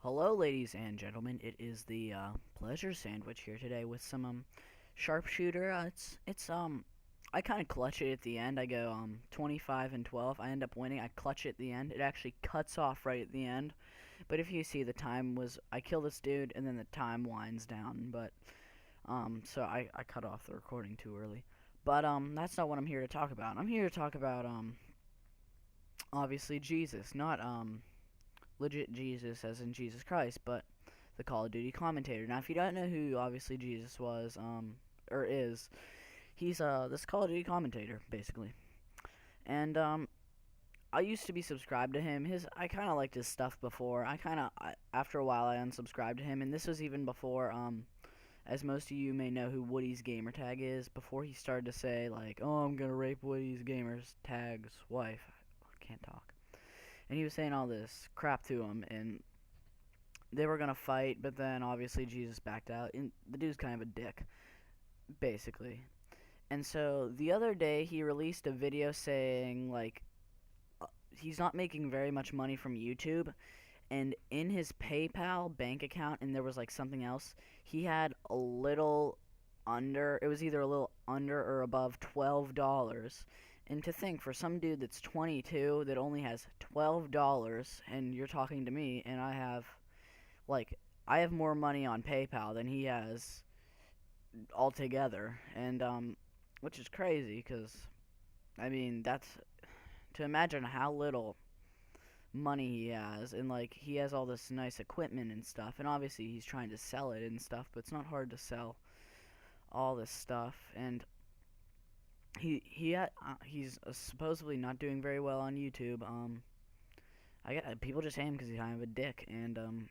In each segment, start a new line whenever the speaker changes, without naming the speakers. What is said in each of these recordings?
Hello, ladies and gentlemen. It is the Pleasure Sandwich here today with some sharpshooter. I kind of clutch it at the end. I go 25 and 12. I end up winning. I clutch it at the end. It actually cuts off right at the end. But if you see, the time was I kill this dude and then the time winds down. But so I cut off the recording too early. But that's not what I'm here to talk about. I'm here to talk about obviously Jesus, not legit Jesus as in Jesus Christ, but the Call of Duty commentator. Now, if you don't know who obviously Jesus was, or is, he's this Call of Duty commentator basically. And I used to be subscribed to him. I kind of liked his stuff before. After a while I unsubscribed to him, and this was even before as most of you may know who Woody's gamertag is, before he started to say like, "Oh, I'm gonna rape Woody's gamer's tag's wife." I can't talk. And he was saying all this crap to him, and they were gonna fight, but then obviously Jesus backed out, and the dude's kind of a dick, basically. And so the other day he released a video saying like he's not making very much money from YouTube, and in his PayPal bank account, and there was like something else, he had a little under. It was either a little under or above $12. And to think, for some dude that's 22 that only has $12, and you're talking to me, and I have more money on PayPal than he has altogether, and which is crazy, because I mean that's to imagine how little money he has, and like he has all this nice equipment and stuff, and obviously he's trying to sell it and stuff, but it's not hard to sell all this stuff, and he's supposedly not doing very well on YouTube. I got people just hate him because he's kind of a dick, and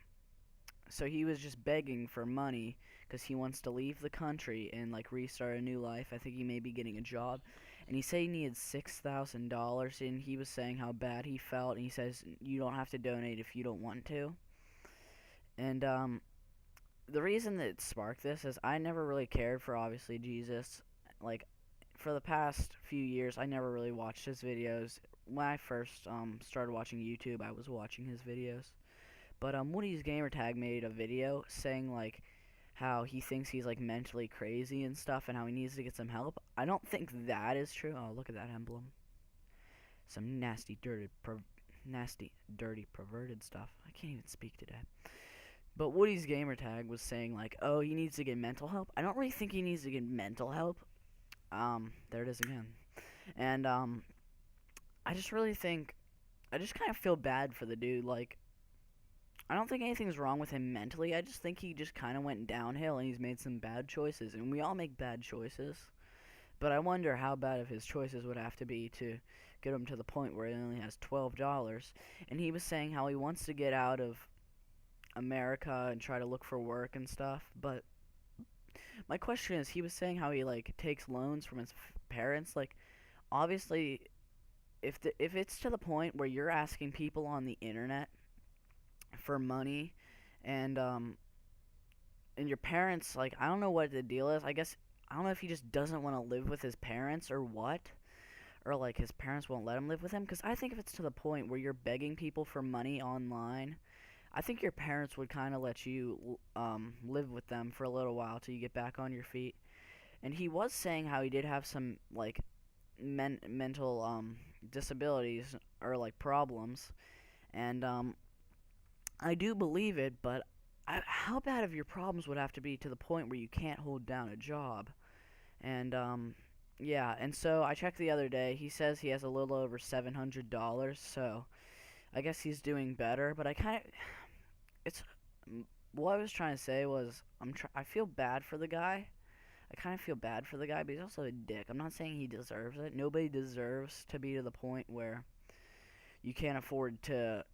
so he was just begging for money because he wants to leave the country and like restart a new life. I think he may be getting a job, and he said he needed $6,000, and he was saying how bad he felt, and he says you don't have to donate if you don't want to, and the reason that it sparked this is I never really cared for obviously Jesus, like for the past few years, I never really watched his videos. When I first started watching YouTube, I was watching his videos. But Woody's gamertag made a video saying like how he thinks he's like mentally crazy and stuff, and how he needs to get some help. I don't think that is true. Oh, look at that emblem. Some nasty, dirty, perverted stuff. I can't even speak today. But Woody's gamertag was saying like, oh, he needs to get mental help. I don't really think he needs to get mental help. There it is again. And, I just really think, I just kind of feel bad for the dude. Like, I don't think anything's wrong with him mentally. I just think he just kind of went downhill and he's made some bad choices. And we all make bad choices. But I wonder how bad of his choices would have to be to get him to the point where he only has $12. And he was saying how he wants to get out of America and try to look for work and stuff. But my question is, he was saying how he like takes loans from his parents. Like, obviously, if it's to the point where you're asking people on the internet for money, and your parents, like, I don't know what the deal is. I guess I don't know if he just doesn't want to live with his parents or what, or like his parents won't let him live with him. Because I think if it's to the point where you're begging people for money online, I think your parents would kind of let you live with them for a little while till you get back on your feet. And he was saying how he did have some like mental disabilities or like problems, and I do believe it. But how bad of your problems would have to be to the point where you can't hold down a job? And yeah. And so I checked the other day. He says he has a little over $700. So I guess he's doing better. But it's what I was trying to say was I feel bad for the guy. I kind of feel bad for the guy, but he's also a dick. I'm not saying he deserves it. Nobody deserves to be to the point where you can't afford to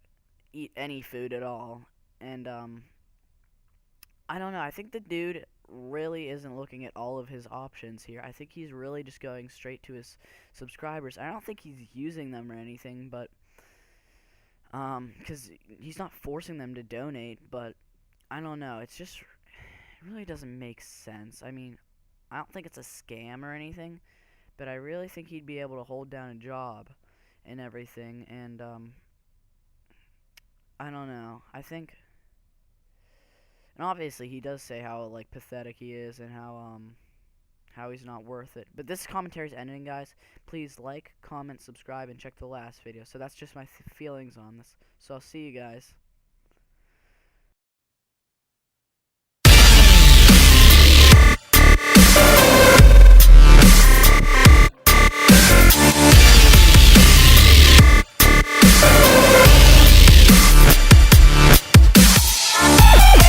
eat any food at all. And I don't know. I think the dude really isn't looking at all of his options here. I think he's really just going straight to his subscribers. I don't think he's using them or anything, but because he's not forcing them to donate. But I don't know. It really doesn't make sense. I mean, I don't think it's a scam or anything, but I really think he'd be able to hold down a job and everything. And I don't know. I think, and obviously he does say how like pathetic he is and how he's not worth it. But this commentary's ending, guys. Please like, comment, subscribe, and check the last video. So that's just my feelings on this. So I'll see you guys.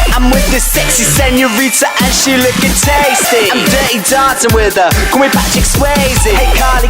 I'm with this sexy senorita and she looking tasty. I'm dirty dancing with her, call me Patrick Swayze. Hey Carly.